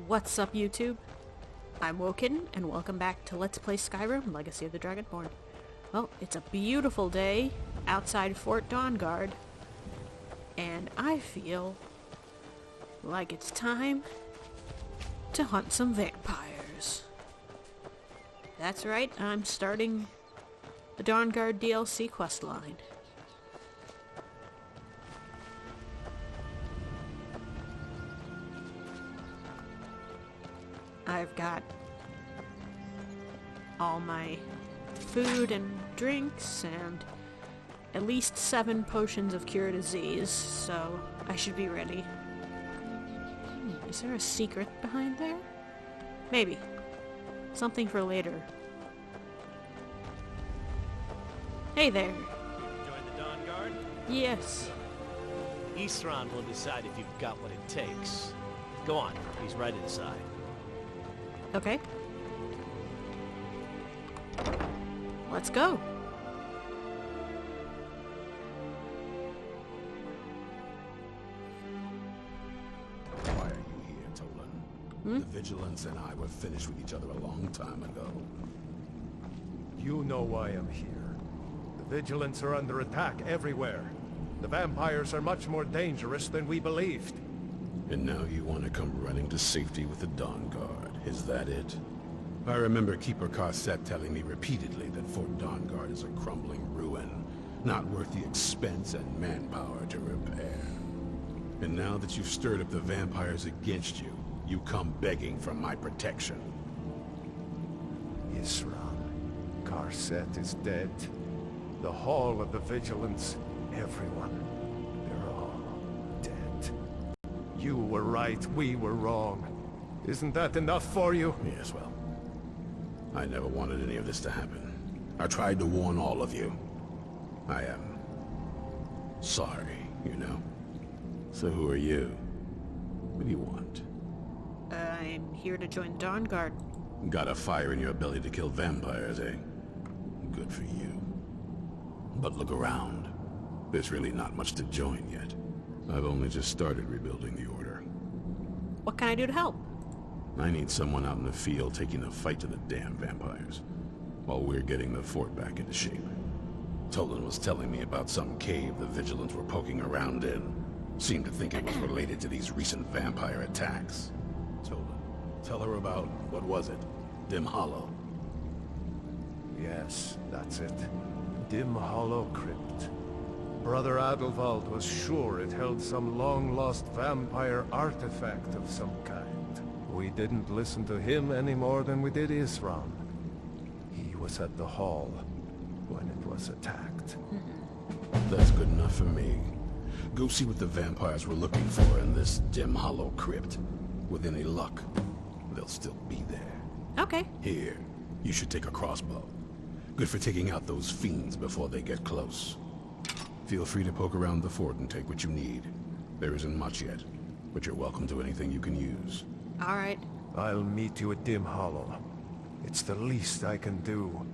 What's up, YouTube? I'm Woken, and welcome back to Let's Play Skyrim, Legacy of the Dragonborn. Well, it's a beautiful day outside Fort Dawnguard, and I feel like it's time to hunt some vampires. That's right, I'm starting the Dawnguard DLC questline. I've got all my food and drinks and at least 7 potions of cure disease, so I should be ready. Is there a secret behind there? Maybe. Something for later. Hey there. Join the Dawnguard? Yes. Isran will decide if you've got what it takes. Go on, he's right inside. Okay. Let's go. Why are you here, Tolan? The Vigilance and I were finished with each other a long time ago. You know why I'm here. The Vigilance are under attack everywhere. The vampires are much more dangerous than we believed. And now you want to come running to safety with the Dawnguard. Is that it? I remember Keeper Carset telling me repeatedly that Fort Dawnguard is a crumbling ruin, not worth the expense and manpower to repair. And now that you've stirred up the vampires against you, you come begging for my protection. Isran, Carset is dead. The Hall of the Vigilance, everyone, they're all dead. You were right, we were wrong. Isn't that enough for you? Yes, well, I never wanted any of this to happen. I tried to warn all of you. I am sorry, you know. So who are you? What do you want? I'm here to join Dawnguard. Got a fire in your belly to kill vampires, eh? Good for you. But look around. There's really not much to join yet. I've only just started rebuilding the Order. What can I do to help? I need someone out in the field taking the fight to the damn vampires, while we're getting the fort back into shape. Tolan was telling me about some cave the Vigilants were poking around in. Seemed to think it was related to these recent vampire attacks. Tolan, tell her about, what was it? Dim Hollow. Yes, that's it. Dim Hollow Crypt. Brother Adelwald was sure it held some long-lost vampire artifact of some kind. We didn't listen to him any more than we did Isran. He was at the hall when it was attacked. That's good enough for me. Go see what the vampires were looking for in this Dim Hollow Crypt. With any luck, they'll still be there. Okay. Here, you should take a crossbow. Good for taking out those fiends before they get close. Feel free to poke around the fort and take what you need. There isn't much yet, but you're welcome to anything you can use. Alright. I'll meet you at Dim Hollow. It's the least I can do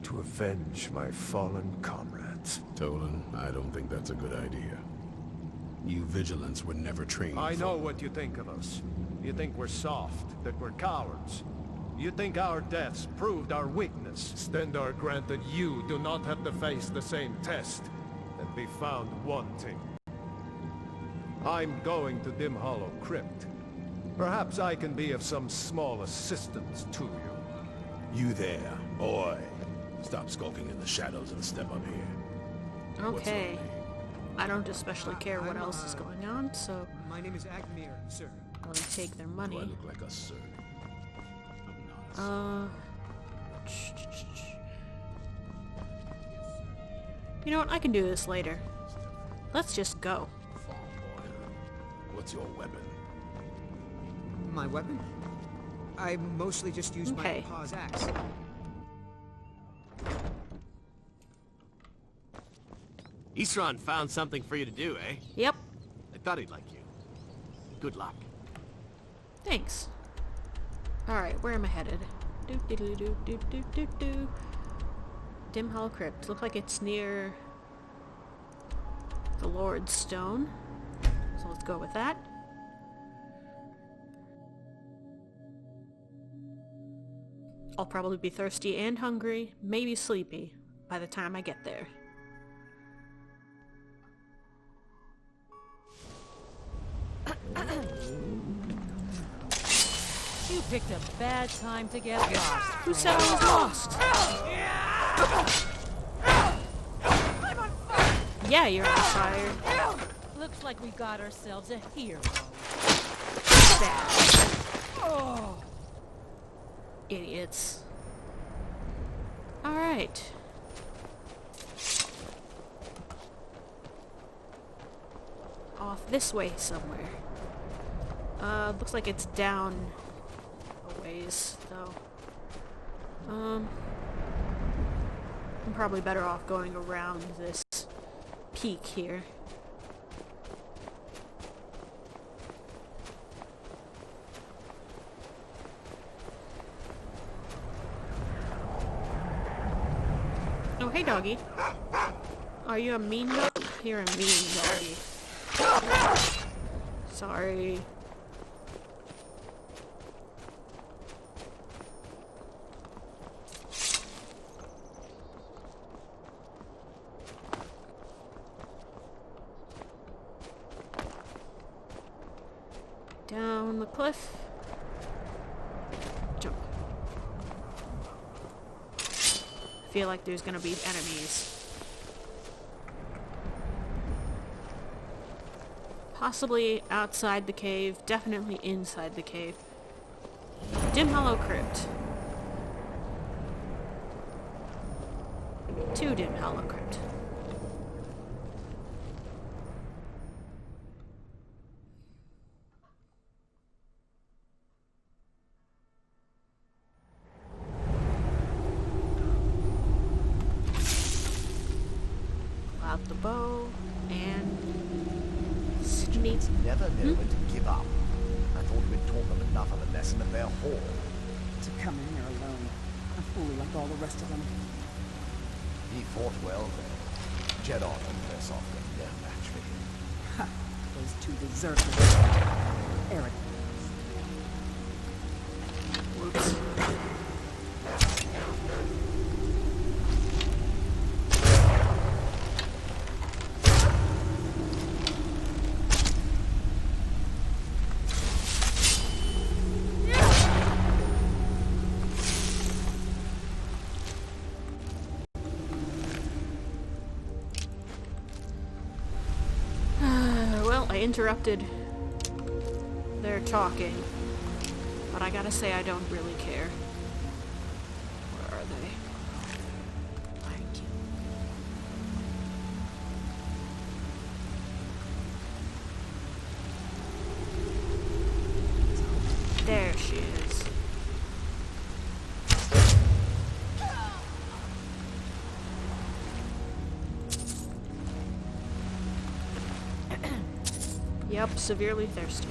to avenge my fallen comrades. Tolan, I don't think that's a good idea. You Vigilants were never trained I know what you think of us. You think we're soft, that we're cowards. You think our deaths proved our weakness. Stendarr granted you do not have to face the same test and be found wanting. I'm going to Dim Hollow Crypt. Perhaps I can be of some small assistance to you. You there, boy. Stop skulking in the shadows and step up here. What's your Okay. name? I don't especially care what else is going on, so My name is Agmir, sir. I'll take their Do I money. look like a sir? I'm not a sir. You know what? I can do this later. Let's just go. Farm boy. What's your weapon? My weapon? I mostly just use Okay. my paw's axe. Isran found something for you to do, eh? Yep. I thought he'd like you. Good luck. Thanks. Alright, where am I headed? Do do do do do do do do. Dim Hollow Crypt. Look like it's near the Lord's Stone. So let's go with that. I'll probably be thirsty and hungry, maybe sleepy, by the time I get there. You picked a bad time to get lost. Who said I was lost? Yeah, you're on fire. Looks like we got ourselves a hero. Bad. Idiots. Alright. Off this way somewhere. Looks like it's down a ways, though. I'm probably better off going around this peak here. Oh, hey, doggy. Are you a mean dog? You're a mean doggy. Sorry. Down the cliff. Jump. I feel like there's gonna be enemies. Possibly outside the cave, definitely inside the cave. Dim Hollow Crypt. 2 Dim Hollow Crypt. Out the bow and sneak. Never know when to give up. I thought we'd taught them enough of a lesson at their hall. To come in here alone, a fool like all the rest of them. He fought well then. Jedon and less often, no match for him. Ha! Those two deserters. Arrogant. Whoops. I interrupted their talking, but I gotta say I don't really care. Where are they? Thank you. There she is. Yep, severely thirsty.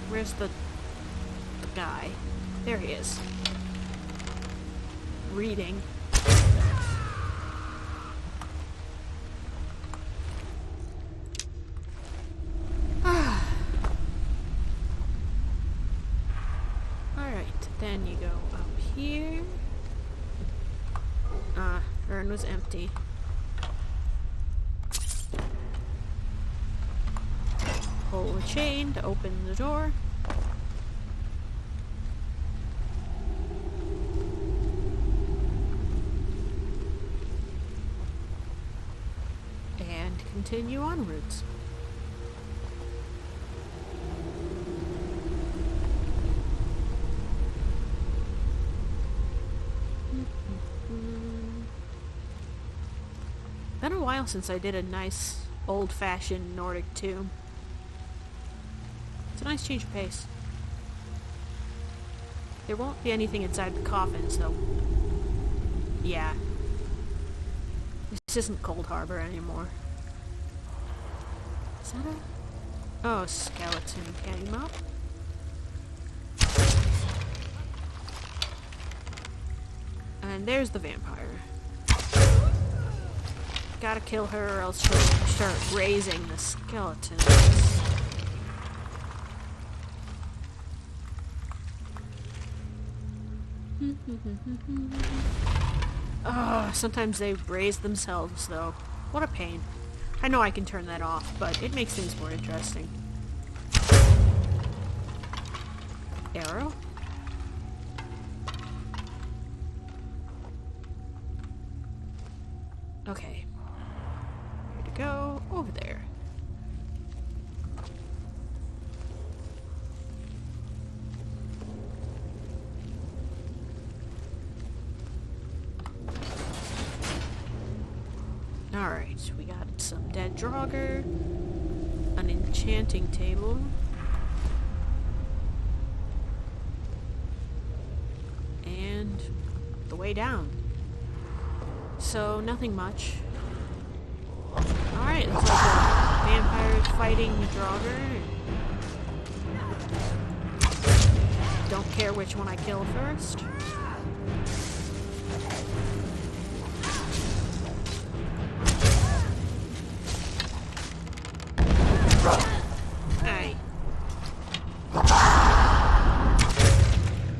Where's the guy? There he is. Reading. Then you go up here. Urn was empty. Pull the chain to open the door. And continue onwards. Been a while since I did a nice old-fashioned Nordic tomb. It's a nice change of pace. There won't be anything inside the coffins, though. Yeah. This isn't Cold Harbor anymore. Is that a... Oh, skeleton came up. And there's the vampire. Gotta kill her or else she'll start raising the skeletons. Sometimes they raise themselves though. What a pain. I know I can turn that off, but it makes things more interesting. Arrow? Okay. Here to go. Over there. Alright, we got some dead Draugr, an enchanting table, and the way down. So, nothing much. Alright, looks like a vampire fighting Draugr. Don't care which one I kill first. Hey.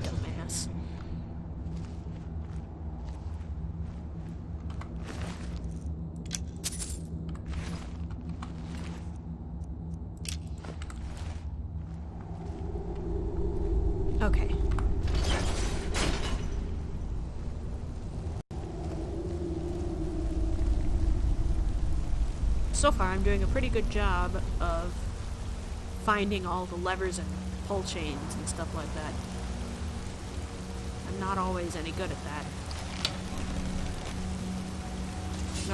Dumbass. Okay. So far, I'm doing a pretty good job of finding all the levers and pull chains and stuff like that. I'm not always any good at that.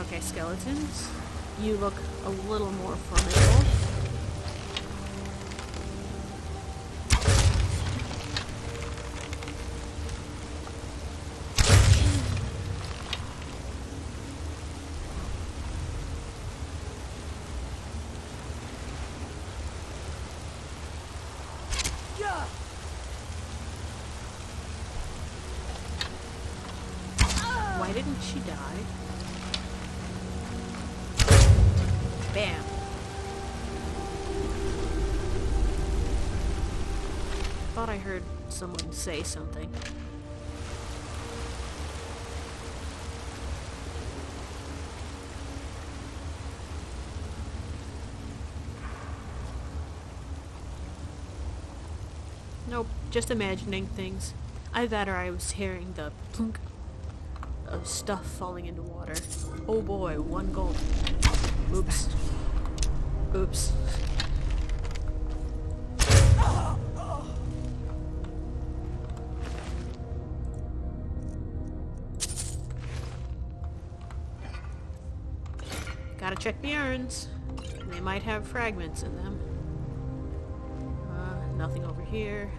Okay, skeletons. You look a little more formidable. Why didn't she die? Bam. Thought I heard someone say something. Nope, just imagining things. Either that or I was hearing the plunk of stuff falling into water. Oh boy, 1 gold. Oops. Oops. Gotta check the urns. They might have fragments in them. Nothing over here.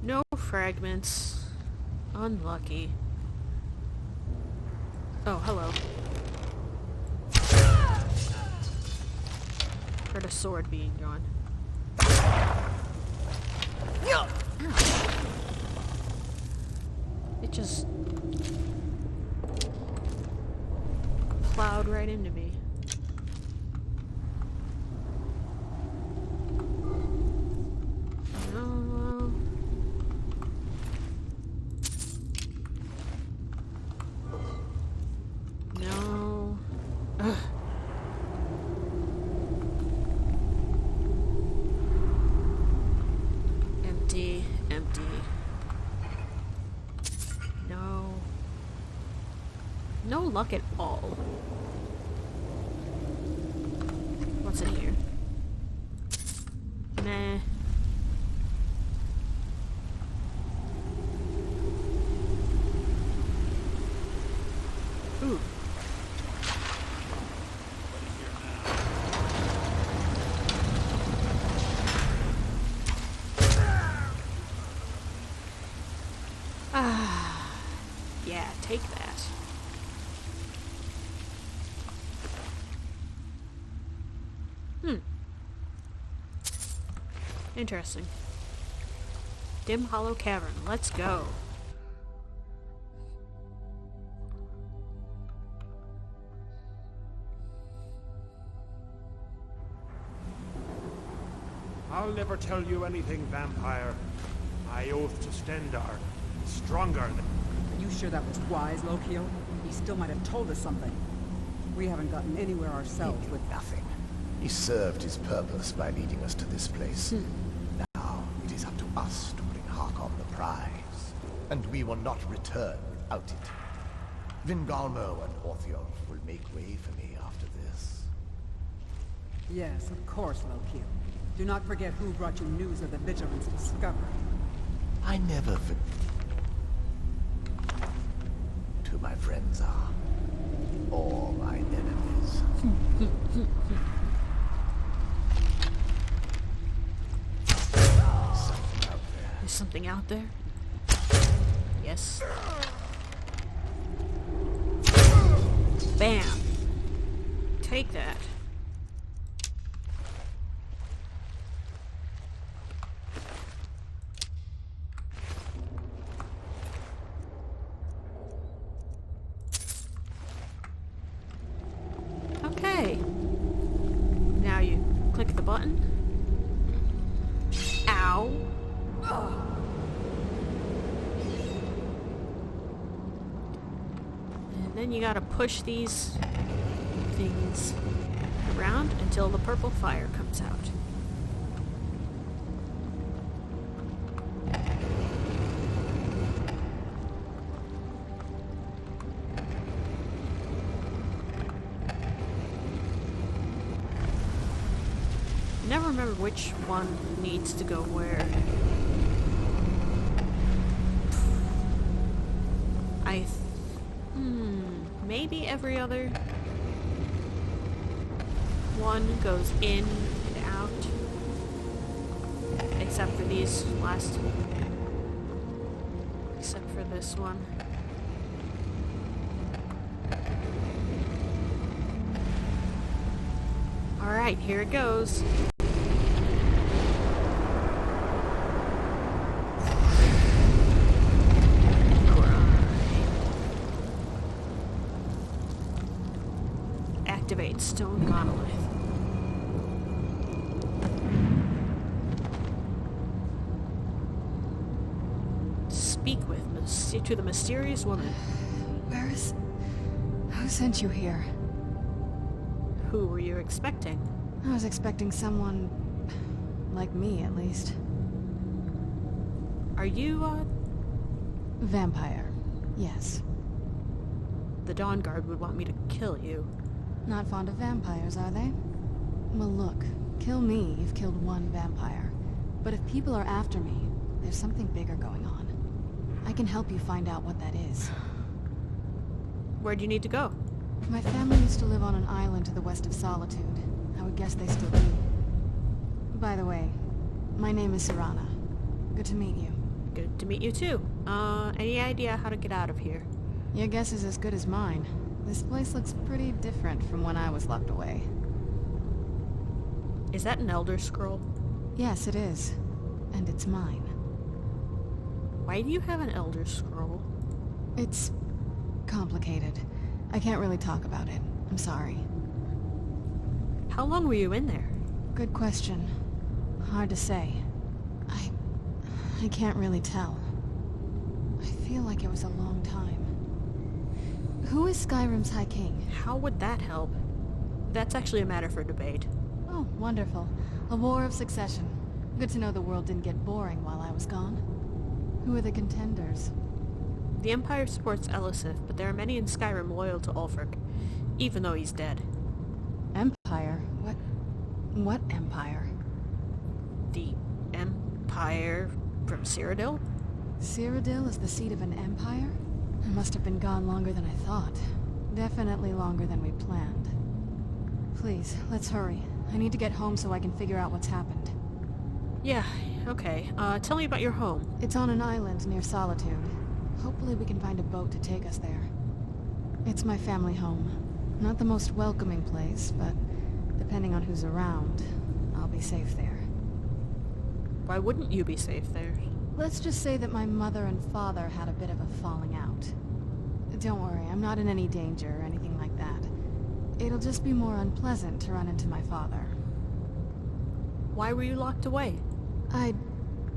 No fragments. Unlucky. Oh, hello. Heard a sword being drawn. It just plowed right into me. No. No. Ugh. Empty, empty. No. No luck at all. What's in here? Meh. Ooh. Yeah, take that. Interesting. Dim Hollow Cavern. Let's go. I'll never tell you anything, vampire. I oath to Stendar. Stronger than... Are you sure that was wise, Lokio? He still might have told us something. We haven't gotten anywhere ourselves with nothing. He served his purpose by leading us to this place. Now, it is up to us to bring Harkon the prize. And we will not return without it. Vingalmo and Orthiolf will make way for me after this. Yes, of course, Lokio. Do not forget who brought you news of the Vigilance discovery. I never forget who my friends are. Or my enemies. There's something out there? Yes. Bam! Take that. Okay. Now you click the button. Ow. And then you gotta push these things around until the purple fire comes out. Never remember which one needs to go where. Maybe every other one goes in and out, except for these last, except for this one. All right, here it goes. Activate stone monolith. Speak with to the mysterious woman. Who sent you here? Who were you expecting? I was expecting someone like me, at least. Are you, Vampire, yes. The Dawnguard would want me to kill you. Not fond of vampires, are they? Well, look. Kill me, you've killed one vampire. But if people are after me, there's something bigger going on. I can help you find out what that is. Where do you need to go? My family used to live on an island to the west of Solitude. I would guess they still do. By the way, my name is Serana. Good to meet you. Good to meet you too. Any idea how to get out of here? Your guess is as good as mine. This place looks pretty different from when I was locked away. Is that an Elder Scroll? Yes, it is. And it's mine. Why do you have an Elder Scroll? It's complicated. I can't really talk about it. I'm sorry. How long were you in there? Good question. Hard to say. I can't really tell. I feel like it was a long time. Who is Skyrim's High King? How would that help? That's actually a matter for debate. Oh, wonderful. A war of succession. Good to know the world didn't get boring while I was gone. Who are the contenders? The Empire supports Elisif, but there are many in Skyrim loyal to Ulfric, even though he's dead. Empire? What Empire? The Empire from Cyrodiil? Cyrodiil is the seat of an empire? It must have been gone longer than I thought. Definitely longer than we planned. Please, let's hurry. I need to get home so I can figure out what's happened. Yeah, okay. Tell me about your home. It's on an island near Solitude. Hopefully we can find a boat to take us there. It's my family home. Not the most welcoming place, but depending on who's around, I'll be safe there. Why wouldn't you be safe there? Let's just say that my mother and father had a bit of a falling out. Don't worry, I'm not in any danger or anything like that. It'll just be more unpleasant to run into my father. Why were you locked away? I'd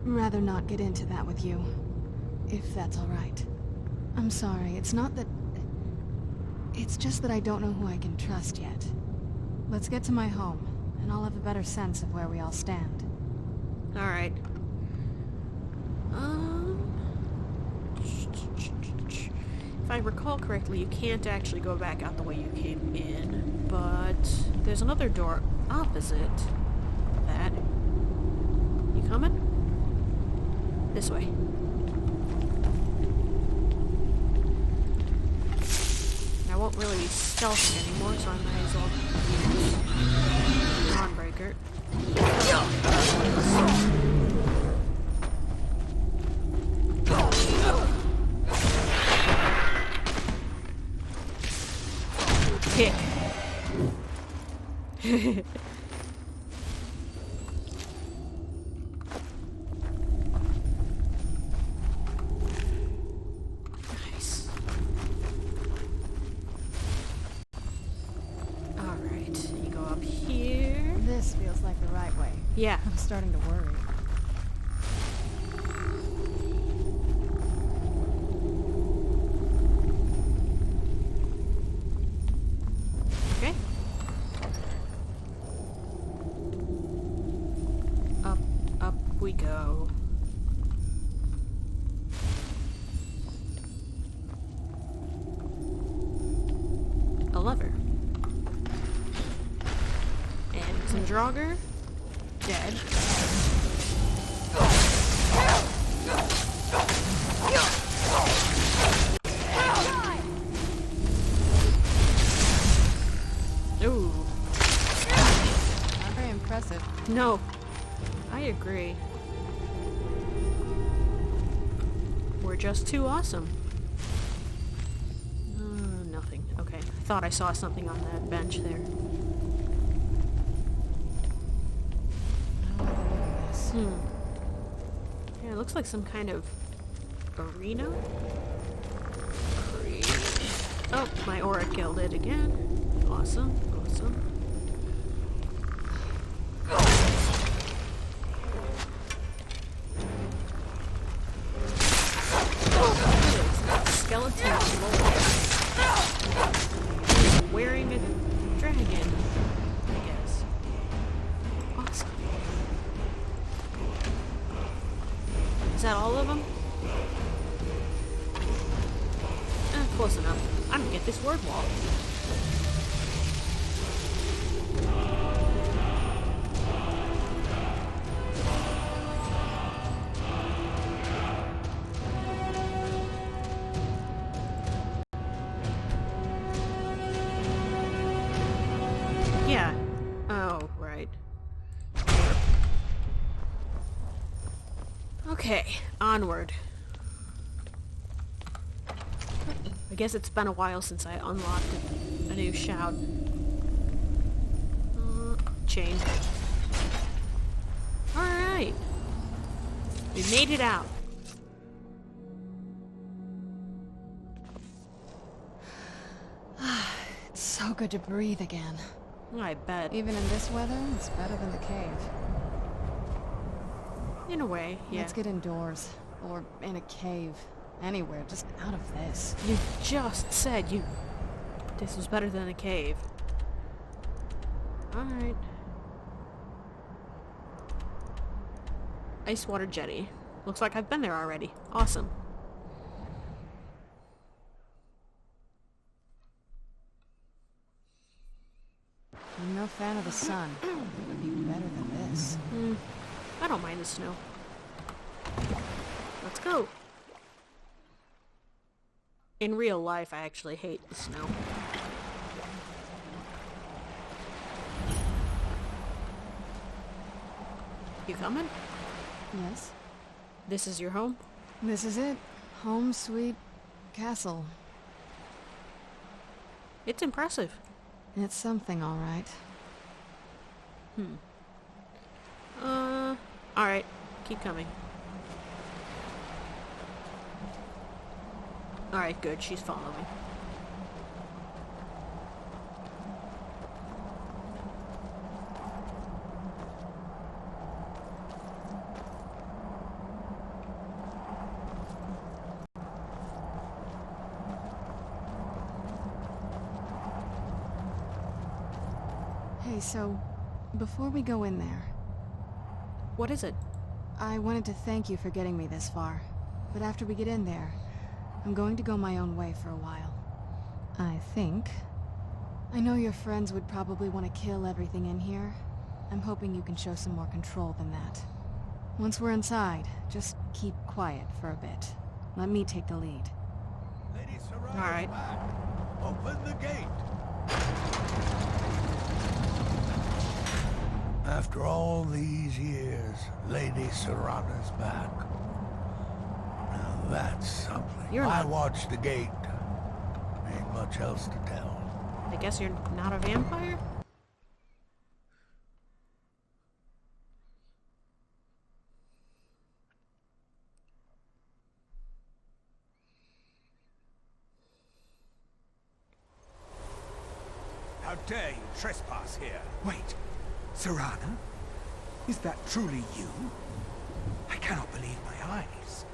rather not get into that with you, if that's all right. I'm sorry, it's not that... It's just that I don't know who I can trust yet. Let's get to my home, and I'll have a better sense of where we all stand. Alright. If I recall correctly, you can't actually go back out the way you came in, but there's another door opposite that. You coming? This way. I won't really be stealthing anymore, so I might as well use Dawnbreaker. Kick. Nice. Alright, you go up here. This feels like the right way. Yeah. I'm starting to worry. Okay. Up we go. A lever. And some Draugr. Dead. Ooh. Not very impressive. No. I agree. We're just too awesome. Nothing. Okay. I thought I saw something on that bench there. Yeah, it looks like some kind of arena. Oh, my aura killed it again. Awesome, awesome. Skeleton Lord. Wearing a dragon, I guess. Awesome. Is that all of them? Close enough. I'm gonna get this word wall. Yeah. Oh, right. Okay, onward. I guess it's been a while since I unlocked a new shout. Chain. Alright. We made it out. It's so good to breathe again. I bet. Even in this weather, it's better than the cave. In a way, yeah. Let's get indoors. Or in a cave. Anywhere, just out of this. You just said this was better than a cave. Alright. Ice water jetty. Looks like I've been there already. Awesome. I'm no fan of the sun. It would be better than this. I don't mind the snow. Let's go. In real life, I actually hate the snow. You coming? Yes? This is your home? This is it. Home sweet castle. It's impressive. It's something, all right. Alright. keep coming. Alright, good. She's following. Hey, so, before we go in there, What is it? I wanted to thank you for getting me this far. But after we get in there, I'm going to go my own way for a while. I think. I know your friends would probably want to kill everything in here. I'm hoping you can show some more control than that. Once we're inside, just keep quiet for a bit. Let me take the lead. All right. Open the gate. After all these years, Lady Serana's back. Now that's something. You're I not- watched the gate. Ain't much else to tell. I guess you're not a vampire? How dare you trespass here? Wait, Serana? Is that truly you? I cannot believe my eyes.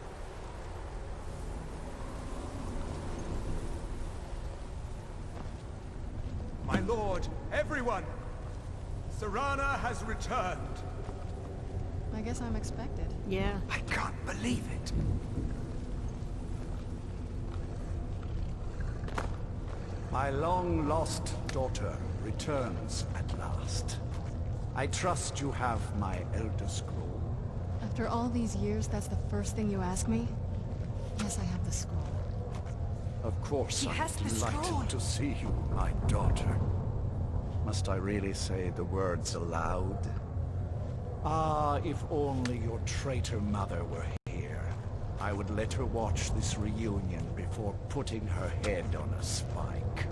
My lord, everyone! Serana has returned. I guess I'm expected. Yeah. I can't believe it. My long-lost daughter returns at last. I trust you have my Elder Scroll. After all these years, that's the first thing you ask me? Yes, I have the scroll. Of course, He I'm has the scroll. delighted to see you, my daughter. Must I really say the words aloud? Ah, if only your traitor mother were here. I would let her watch this reunion before putting her head on a spike.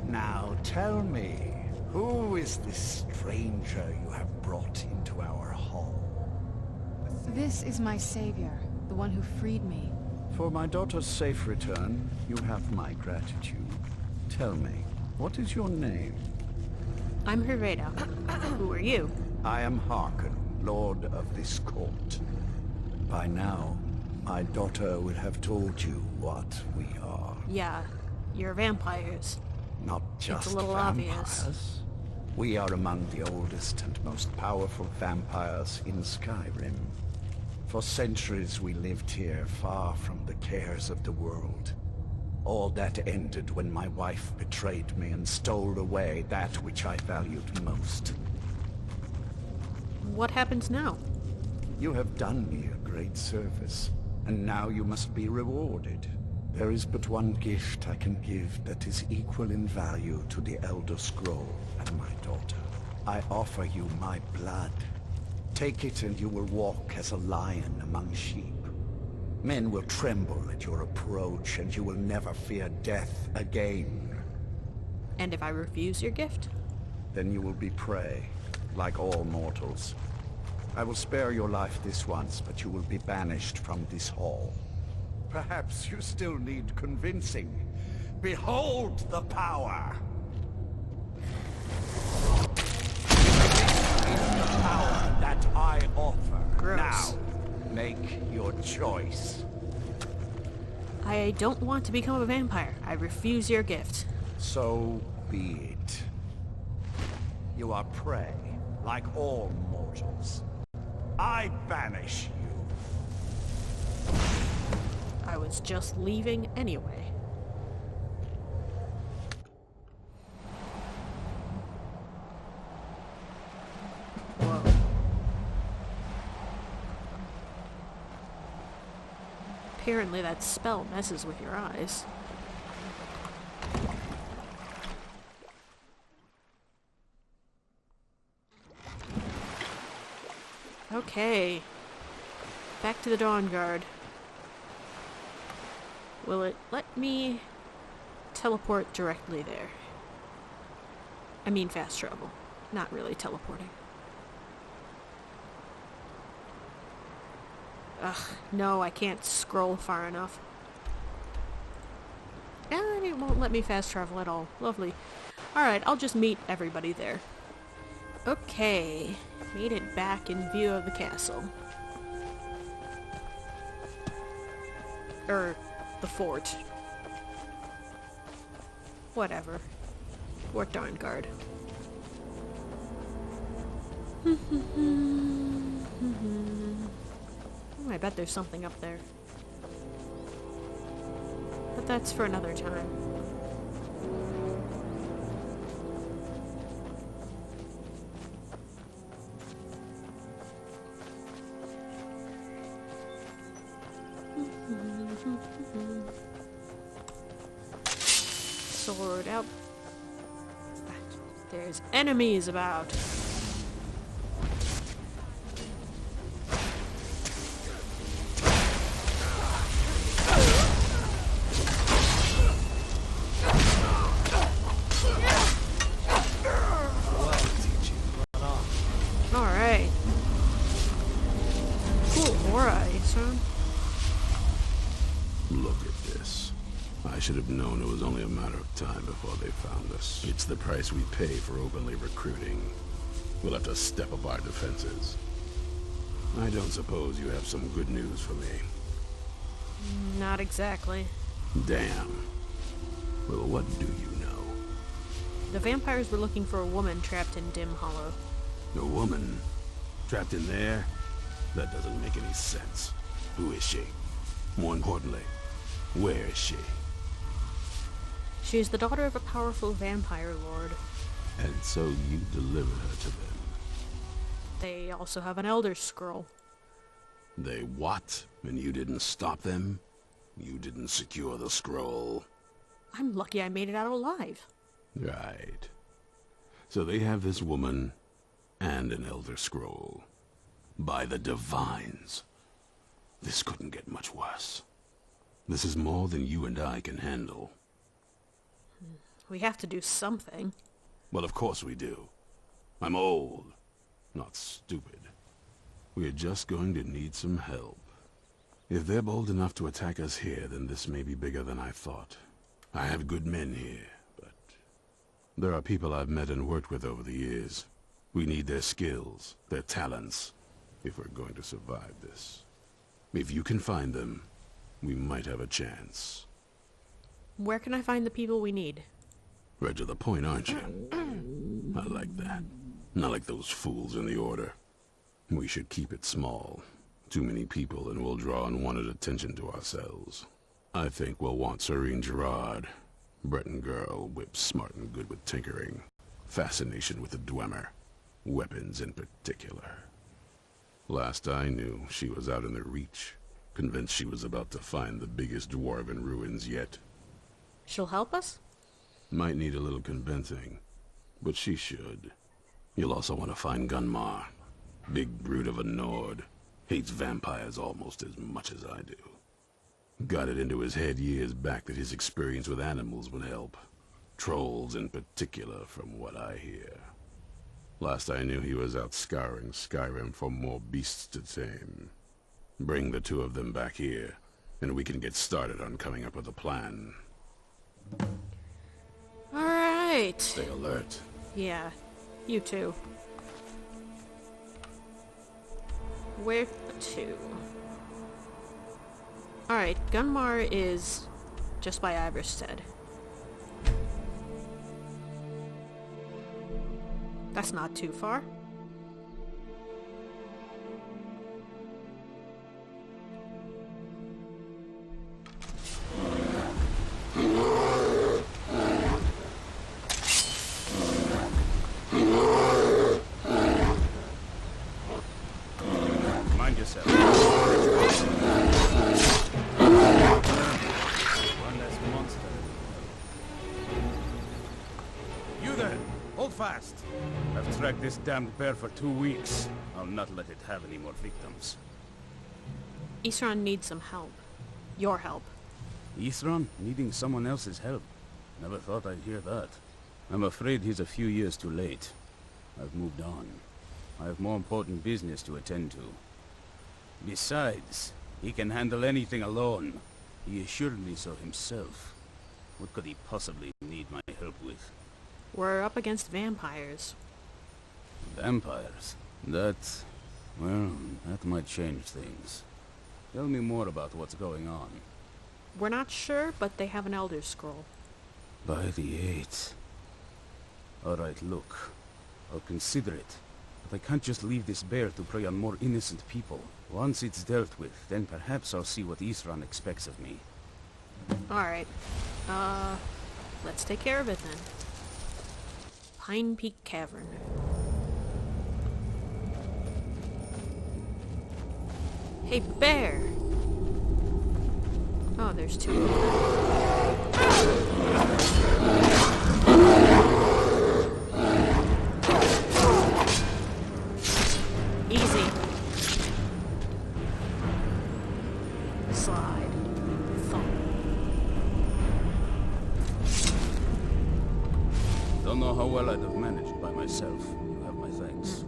Now tell me, who is this stranger you have brought into our hall? This is my savior, the one who freed me. For my daughter's safe return, you have my gratitude. Tell me, what is your name? I'm Herveda. Who are you? I am Harkon, Lord of this court. By now, my daughter will have told you what we are. Yeah, you're vampires. Not just a little vampires. obvious. We are among the oldest and most powerful vampires in Skyrim. For centuries we lived here, far from the cares of the world. All that ended when my wife betrayed me and stole away that which I valued most. What happens now? You have done me a great service, and now you must be rewarded. There is but one gift I can give that is equal in value to the Elder Scroll and my daughter. I offer you my blood. Take it and you will walk as a lion among sheep. Men will tremble at your approach, and you will never fear death again. And if I refuse your gift? Then you will be prey, like all mortals. I will spare your life this once, but you will be banished from this hall. Perhaps you still need convincing. Behold the power! This is the power that I offer. Gross. Now, make your choice. I don't want to become a vampire. I refuse your gift. So be it. You are prey, like all mortals. I banish you. I was just leaving anyway. Whoa. Apparently that spell messes with your eyes. Okay. Back to the Dawnguard. Will it let me teleport directly there? I mean fast travel, not really teleporting. Ugh, no, I can't scroll far enough. And it won't let me fast travel at all. Lovely. Alright, I'll just meet everybody there. Okay, made it back in view of the castle. The fort. Whatever. Fort Dawnguard. Oh, I bet there's something up there. But that's for another time. Sword out. There's enemies about. Alright. Cool aura, son. Look at this. I should have known it was only a matter of time before they found us. It's the price we pay for openly recruiting. We'll have to step up our defenses. I don't suppose you have some good news for me. Not exactly. Damn. Well, what do you know? The vampires were looking for a woman trapped in Dim Hollow. A woman? Trapped in there? That doesn't make any sense. Who is she? More importantly, where is she? She is the daughter of a powerful vampire lord. And so you delivered her to them. They also have an Elder Scroll. They what? And you didn't stop them? You didn't secure the scroll? I'm lucky I made it out alive. Right. So they have this woman and an Elder Scroll. By the Divines. This couldn't get much worse. This is more than you and I can handle. We have to do something. Well, of course we do. I'm old, not stupid. We're just going to need some help. If they're bold enough to attack us here, then this may be bigger than I thought. I have good men here, but there are people I've met and worked with over the years. We need their skills, their talents, if we're going to survive this. If you can find them, we might have a chance. Where can I find the people we need? Right to the point, aren't you? I like that. Not like those fools in the Order. We should keep it small. Too many people and we'll draw unwanted attention to ourselves. I think we'll want Serene Gerard. Breton girl, whip smart and good with tinkering. Fascination with the Dwemer. Weapons in particular. Last I knew, she was out in the Reach. Convinced she was about to find the biggest dwarven ruins yet. She'll help us? Might need a little convincing, but she should. You'll also want to find Gunmar. Big brute of a Nord. Hates vampires almost as much as I do. Got it into his head years back that his experience with animals would help. Trolls in particular, from what I hear. Last I knew he was out scouring Skyrim for more beasts to tame. Bring the two of them back here, and we can get started on coming up with a plan. Alright. Stay alert. Yeah, you too. Where to? Alright, Gunmar is just by Iverstead. That's not too far. Mind yourself. One less monster. You there! Hold fast! I've tracked this damned bear for 2 weeks. I'll not let it have any more victims. Isran needs some help. Your help. Isran needing someone else's help. Never thought I'd hear that. I'm afraid he's a few years too late. I've moved on. I have more important business to attend to. Besides, he can handle anything alone. He assured me so himself. What could he possibly need my help with? We're up against vampires. Vampires? That... well, that might change things. Tell me more about what's going on. We're not sure, but they have an Elder Scroll. By the Eight. Alright, look. I'll consider it. But I can't just leave this bear to prey on more innocent people. Once it's dealt with, then perhaps I'll see what Isran expects of me. Alright. Let's take care of it then. Pine Peak Cavern. Hey, bear! Oh, there's two. Easy. Slide. Thump. Don't know how well I'd have managed by myself. You have my thanks.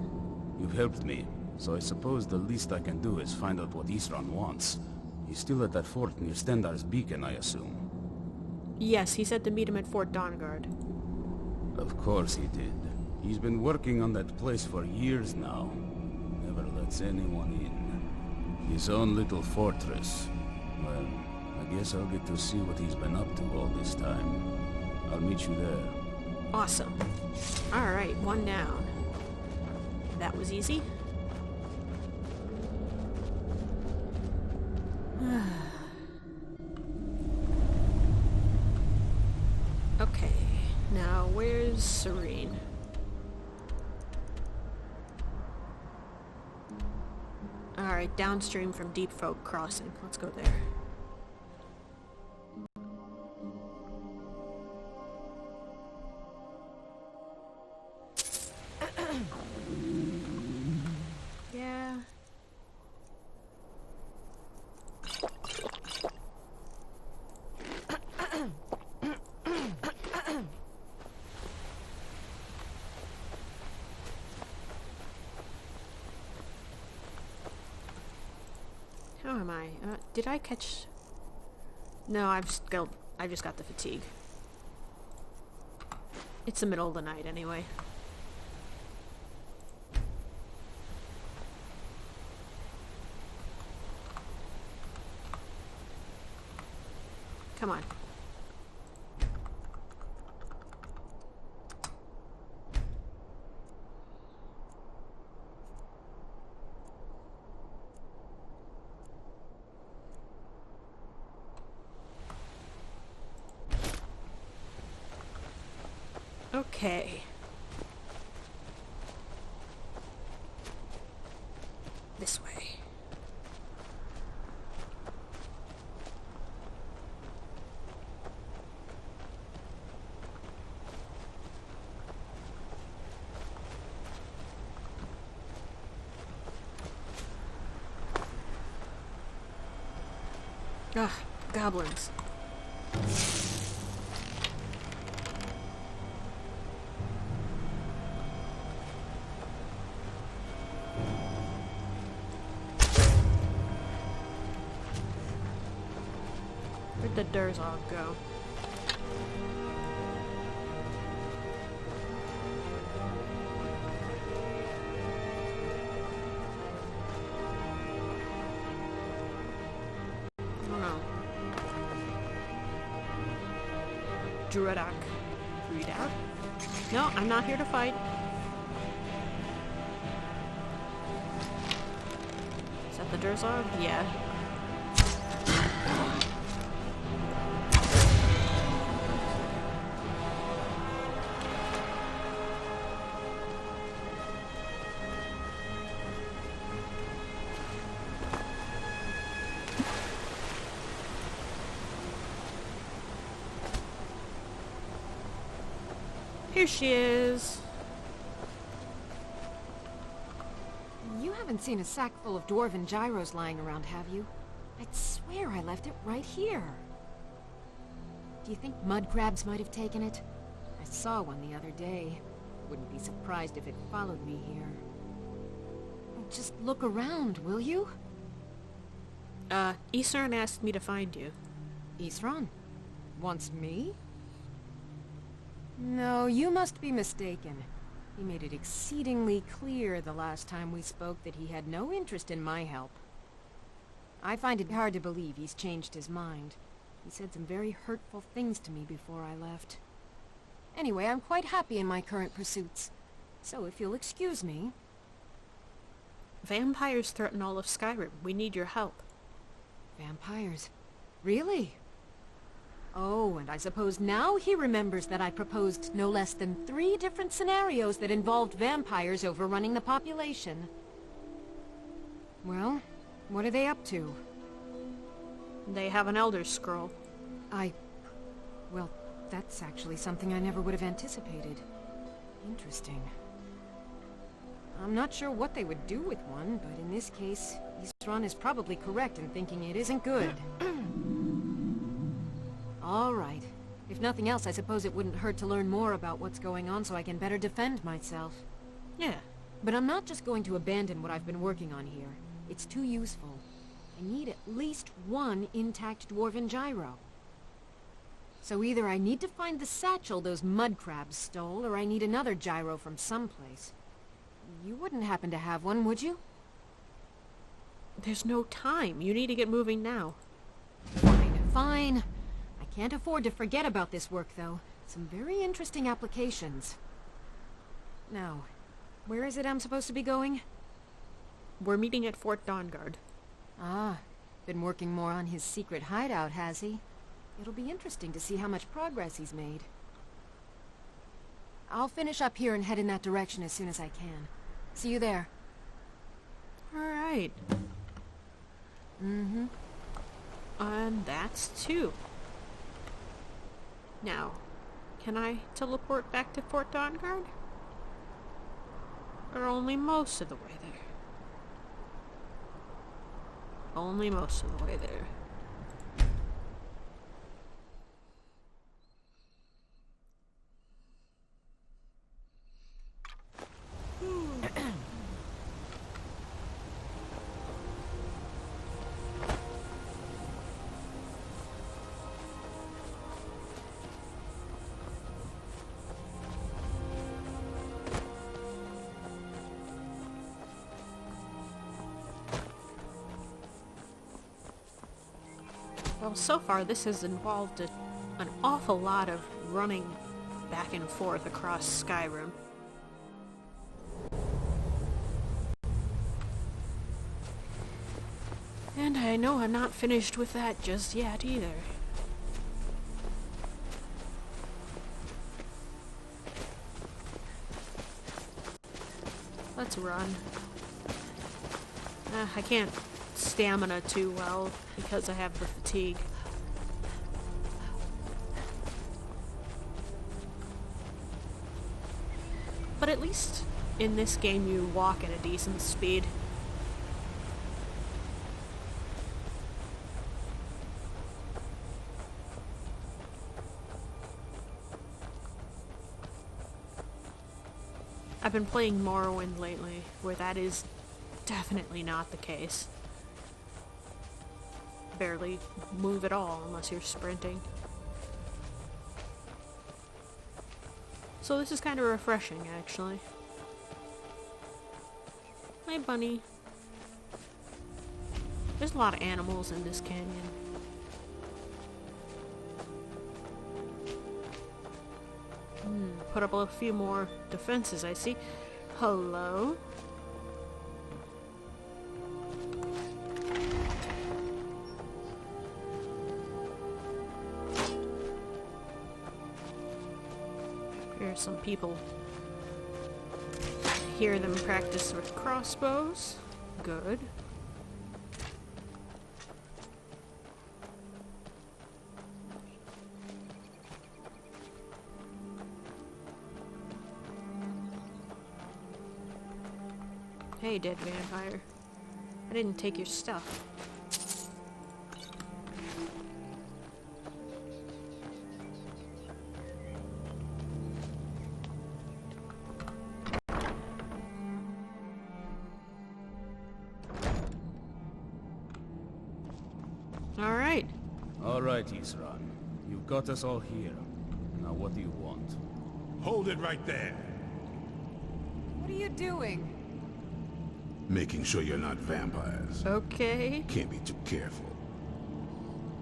You've helped me, so I suppose the least I can do is find out what Isran wants. He's still at that fort near Stendar's beacon, I assume. Yes, he said to meet him at Fort Dawnguard. Of course he did. He's been working on that place for years now. Never lets anyone in. His own little fortress. Well, I guess I'll get to see what he's been up to all this time. I'll meet you there. Awesome. Alright, one down. That was easy. Okay, now where's Serene? Alright, downstream from Deep Folk Crossing. Let's go there. Yeah. How am I? Did I catch... No, I just got the fatigue. It's the middle of the night anyway. Come on. Okay. This way. Ugh, goblins. Where'd the Durzog go? Druidak. Druidak? No, I'm not here to fight. Is that the Durzog? Yeah. Here she is. You haven't seen a sack full of dwarven gyros lying around, have you? I'd swear I left it right here. Do you think mud crabs might have taken it? I saw one the other day. Wouldn't be surprised if it followed me here. Just look around, will you? Isern asked me to find you. Isran? Wants me? No, you must be mistaken. He made it exceedingly clear the last time we spoke that he had no interest in my help. I find it hard to believe he's changed his mind. He said some very hurtful things to me before I left. Anyway, I'm quite happy in my current pursuits. So if you'll excuse me... Vampires threaten all of Skyrim. We need your help. Vampires? Really? Oh, and I suppose now he remembers that I proposed no less than 3 different scenarios that involved vampires overrunning the population. Well, what are they up to? They have an Elder Scroll. Well, that's actually something I never would have anticipated. Interesting. I'm not sure what they would do with one, but in this case, Isran is probably correct in thinking it isn't good. All right. If nothing else, I suppose it wouldn't hurt to learn more about what's going on so I can better defend myself. Yeah. But I'm not just going to abandon what I've been working on here. It's too useful. I need at least 1 intact dwarven gyro. So either I need to find the satchel those mud crabs stole, or I need another gyro from someplace. You wouldn't happen to have one, would you? There's no time. You need to get moving now. Fine. I can't afford to forget about this work, though. Some very interesting applications. Now, where is it I'm supposed to be going? We're meeting at Fort Dawnguard. Ah, been working more on his secret hideout, has he? It'll be interesting to see how much progress he's made. I'll finish up here and head in that direction as soon as I can. See you there. Alright. Mm-hmm. And that's 2. Now, can I teleport back to Fort Dawnguard? Or only most of the way there? Only most of the way there. Well, so far this has involved an awful lot of running back and forth across Skyrim. And I know I'm not finished with that just yet either. Let's run. I can't stamina too well because I have the fatigue. But at least in this game you walk at a decent speed. I've been playing Morrowind lately, where that is definitely not the case. Barely move at all unless you're sprinting. So this is kind of refreshing, actually. Hi, bunny. There's a lot of animals in this canyon. Put up a few more defenses, I see. Hello? Here's some people. Hear them practice with crossbows. Good. Hey, dead vampire. I didn't take your stuff. right, Isran. You've got us all here. Now what do you want? Hold it right there. What are you doing? Making sure you're not vampires. Okay. Can't be too careful.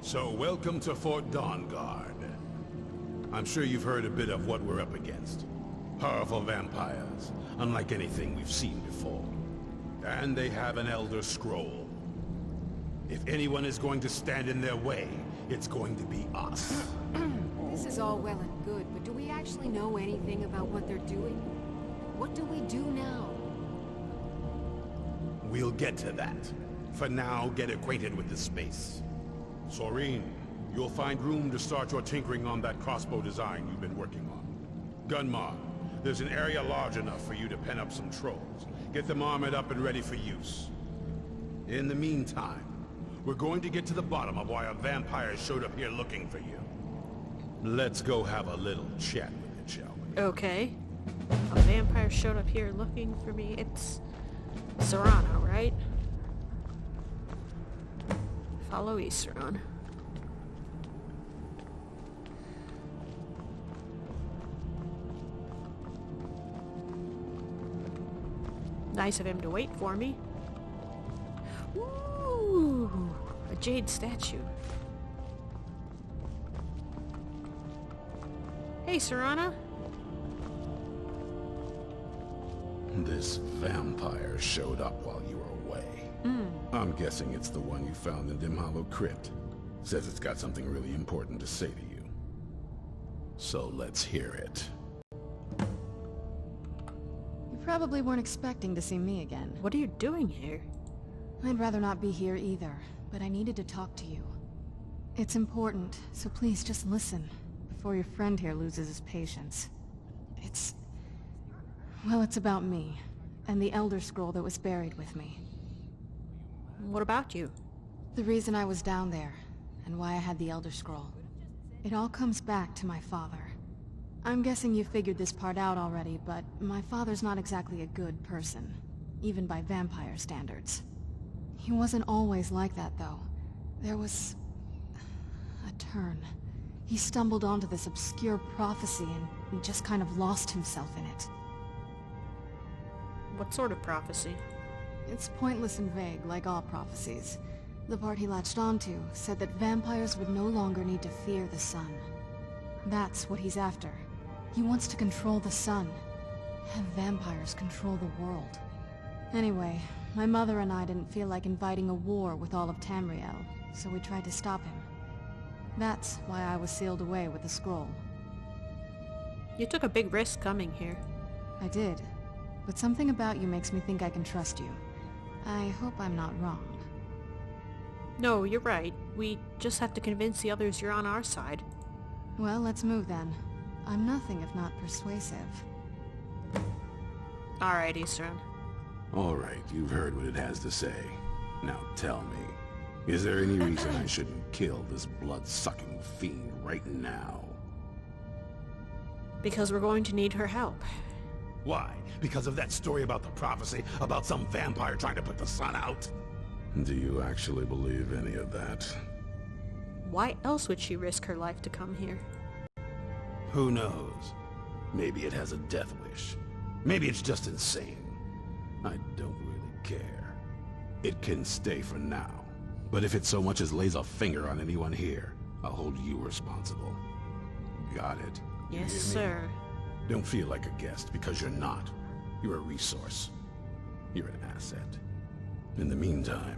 So, welcome to Fort Dawnguard. I'm sure you've heard a bit of what we're up against. Powerful vampires, unlike anything we've seen before. And they have an Elder Scroll. If anyone is going to stand in their way, it's going to be us. This is all well and good, but do we actually know anything about what they're doing? What do we do now? We'll get to that. For now, get acquainted with the space. Soreen, you'll find room to start your tinkering on that crossbow design you've been working on. Gunmar, there's an area large enough for you to pen up some trolls. Get them armored up and ready for use. In the meantime, we're going to get to the bottom of why a vampire showed up here looking for you. Let's go have a little chat with it, shall we? Okay. A vampire showed up here looking for me. It's Serrano, right? Follow Isran. Nice of him to wait for me. Ooh, a jade statue. Hey, Serrana. This vampire showed up while you were away. I'm guessing it's the one you found in Dim Hollow Crypt. Says it's got something really important to say to you. So let's hear it. You probably weren't expecting to see me again. What are you doing here? I'd rather not be here either, but I needed to talk to you. It's important, so please just listen, before your friend here loses his patience. Well, it's about me, and the Elder Scroll that was buried with me. What about you? The reason I was down there, and why I had the Elder Scroll. It all comes back to my father. I'm guessing you figured this part out already, but my father's not exactly a good person, even by vampire standards. He wasn't always like that, though. There was a turn. He stumbled onto this obscure prophecy and just kind of lost himself in it. What sort of prophecy? It's pointless and vague, like all prophecies. The part he latched onto said that vampires would no longer need to fear the sun. That's what he's after. He wants to control the sun. Have vampires control the world. Anyway, my mother and I didn't feel like inviting a war with all of Tamriel, so we tried to stop him. That's why I was sealed away with the scroll. You took a big risk coming here. I did. But something about you makes me think I can trust you. I hope I'm not wrong. No, you're right. We just have to convince the others you're on our side. Well, let's move then. I'm nothing if not persuasive. Alright, Isran. Alright, you've heard what it has to say. Now tell me, is there any reason I shouldn't kill this blood-sucking fiend right now? Because we're going to need her help. Why? Because of that story about the prophecy? About some vampire trying to put the sun out? Do you actually believe any of that? Why else would she risk her life to come here? Who knows? Maybe it has a death wish. Maybe it's just insane. I don't really care. It can stay for now. But if it so much as lays a finger on anyone here, I'll hold you responsible. Got it? You Yes, hear me? sir. Don't feel like a guest, because you're not. You're a resource. You're an asset. In the meantime,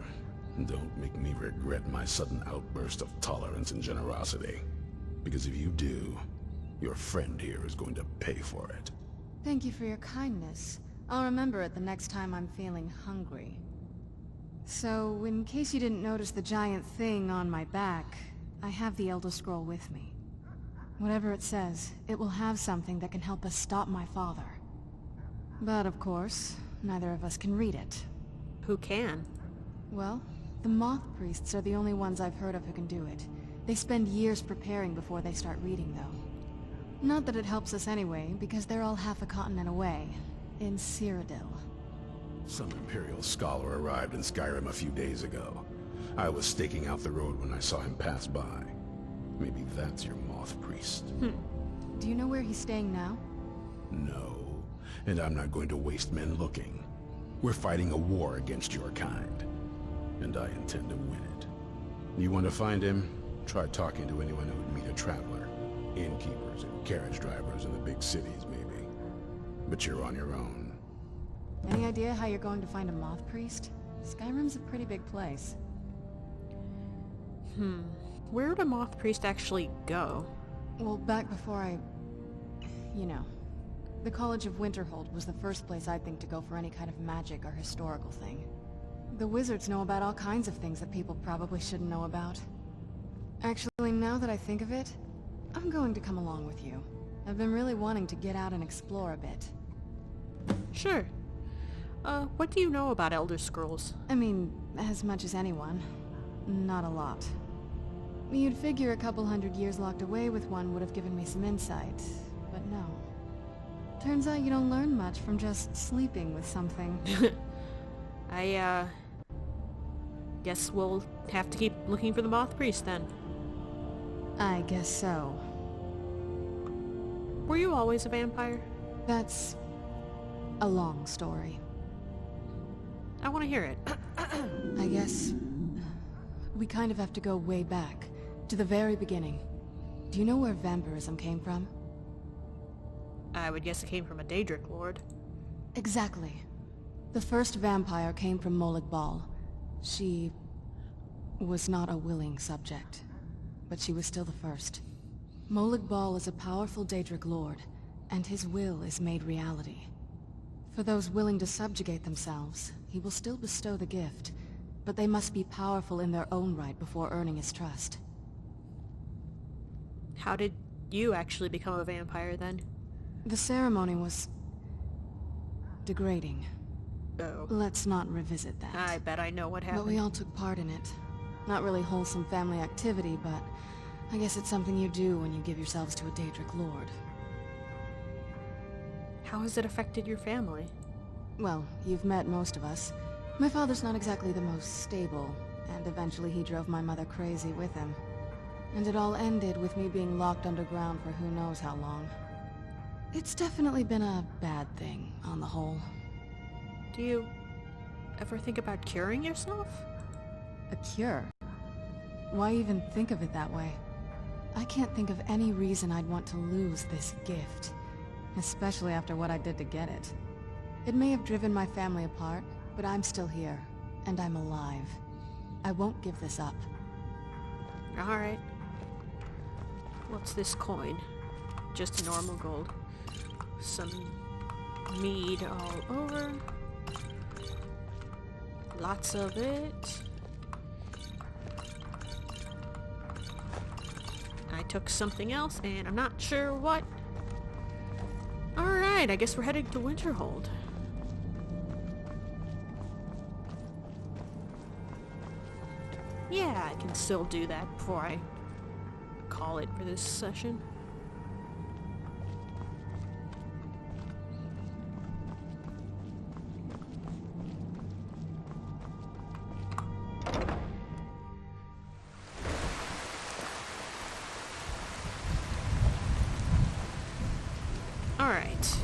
don't make me regret my sudden outburst of tolerance and generosity. Because if you do, your friend here is going to pay for it. Thank you for your kindness. I'll remember it the next time I'm feeling hungry. So, in case you didn't notice the giant thing on my back, I have the Elder Scroll with me. Whatever it says, it will have something that can help us stop my father. But of course, neither of us can read it. Who can? Well, the Moth Priests are the only ones I've heard of who can do it. They spend years preparing before they start reading, though. Not that it helps us anyway, because they're all half a continent away, in Cyrodiil. Some Imperial scholar arrived in Skyrim a few days ago. I was staking out the road when I saw him pass by. Maybe that's your moth priest. Do you know where he's staying now? No, and I'm not going to waste men looking. We're fighting a war against your kind, and I intend to win it. You want to find him? Try talking to anyone who would meet a traveler. Innkeepers and carriage drivers in the big cities, maybe. But you're on your own. Any idea how you're going to find a moth priest? Skyrim's a pretty big place. Where would a moth priest actually go? Well, back before you know, the College of Winterhold was the first place I'd think to go for any kind of magic or historical thing. The wizards know about all kinds of things that people probably shouldn't know about. Actually, now that I think of it, I'm going to come along with you. I've been really wanting to get out and explore a bit. Sure. What do you know about Elder Scrolls? I mean, as much as anyone. Not a lot. You'd figure a couple 100 years locked away with one would have given me some insight, but no. Turns out you don't learn much from just sleeping with something. I guess we'll have to keep looking for the moth priest then. I guess so. Were you always a vampire? That's a long story. I want to hear it. I guess we kind of have to go way back, to the very beginning. Do you know where vampirism came from? I would guess it came from a Daedric lord. Exactly. The first vampire came from Molag Bal. She was not a willing subject, but she was still the first. Molag Bal is a powerful Daedric lord, and his will is made reality. For those willing to subjugate themselves, he will still bestow the gift, but they must be powerful in their own right before earning his trust. How did you actually become a vampire then? The ceremony was degrading. Oh. Let's not revisit that. I bet I know what happened. But we all took part in it. Not really wholesome family activity, but I guess it's something you do when you give yourselves to a Daedric lord. How has it affected your family? Well, you've met most of us. My father's not exactly the most stable, and eventually he drove my mother crazy with him. And it all ended with me being locked underground for who knows how long. It's definitely been a bad thing, on the whole. Do you ever think about curing yourself? A cure? Why even think of it that way? I can't think of any reason I'd want to lose this gift. Especially after what I did to get it. It may have driven my family apart, but I'm still here, and I'm alive. I won't give this up. Alright. What's this coin? Just normal gold. Some mead all over. Lots of it. I took something else, and I'm not sure what. Alright, I guess we're heading to Winterhold. Yeah, I can still do that before I call it for this session. Alright.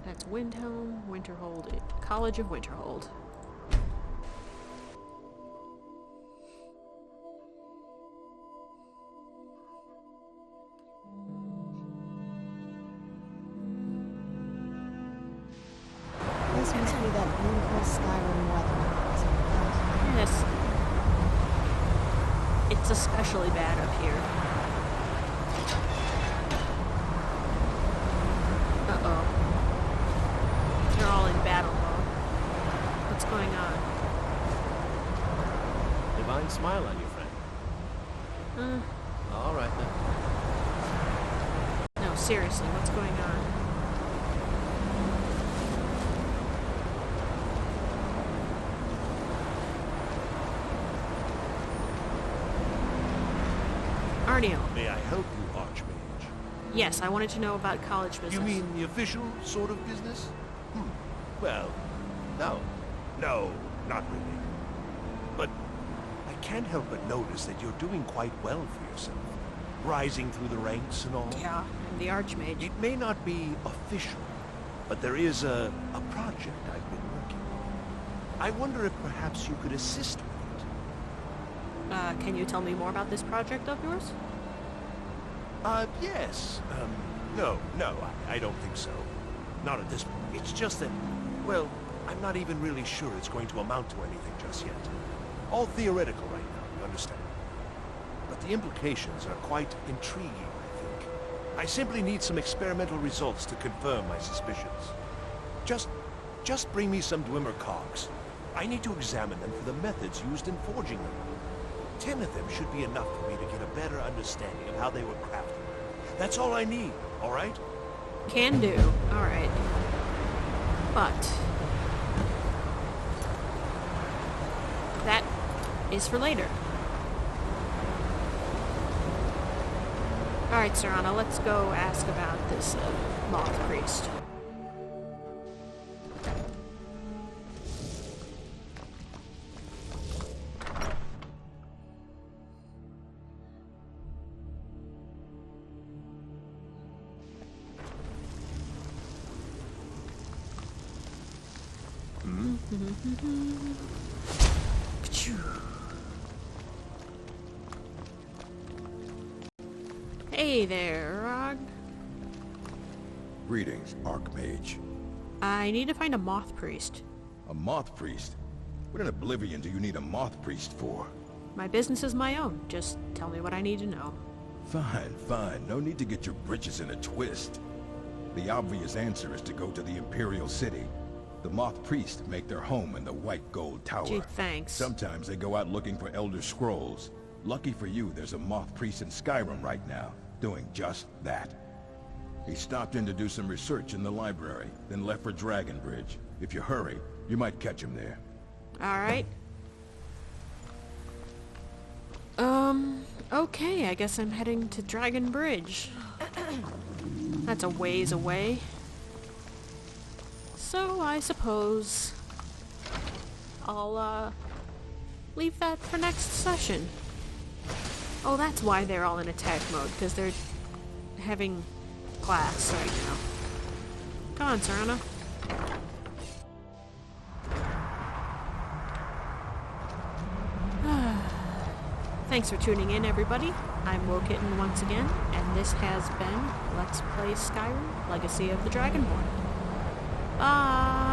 That's Windhelm, Winterhold, College of Winterhold. This must be that beautiful Skyrim weather. Yes. It's especially bad up here. Uh-oh. They're all in battle mode. What's going on? Divine smile on you, friend. All right, then. No, seriously, what's going on? Arnio. May I help you, Archmage? Yes, I wanted to know about college business. You mean the official sort of business? Well, No. No, not really. But I can't help but notice that you're doing quite well for yourself. Rising through the ranks and all. Yeah, I'm the Archmage. It may not be official, but there is a project I've been working on. I wonder if perhaps you could assist with it. Can you tell me more about this project of yours? Yes. No, I don't think so. Not at this point. It's just that, well, I'm not even really sure it's going to amount to anything just yet. All theoretical right now, you understand? But the implications are quite intriguing, I think. I simply need some experimental results to confirm my suspicions. Just bring me some Dwemer cogs. I need to examine them for the methods used in forging them. 10 of them should be enough for me to get a better understanding of how they were crafted. That's all I need, all right? Can do. All right. But that is for later. All right, Serana, let's go ask about this moth priest. Hey there, Rog. Greetings, Archmage. I need to find a moth priest. A moth priest? What in Oblivion do you need a moth priest for? My business is my own. Just tell me what I need to know. Fine. No need to get your britches in a twist. The obvious answer is to go to the Imperial City. The moth priests make their home in the White Gold Tower. Gee, thanks. Sometimes they go out looking for Elder Scrolls. Lucky for you, there's a moth priest in Skyrim right now, doing just that. He stopped in to do some research in the library, then left for Dragonbridge. If you hurry, you might catch him there. Alright. Okay, I guess I'm heading to Dragonbridge. That's a ways away. So I suppose I'll leave that for next session. Oh, that's why they're all in attack mode, because they're having class right now. Come on, Serana. Thanks for tuning in, everybody. I'm Wokitten once again, and this has been Let's Play Skyrim, Legacy of the Dragonborn. Bye!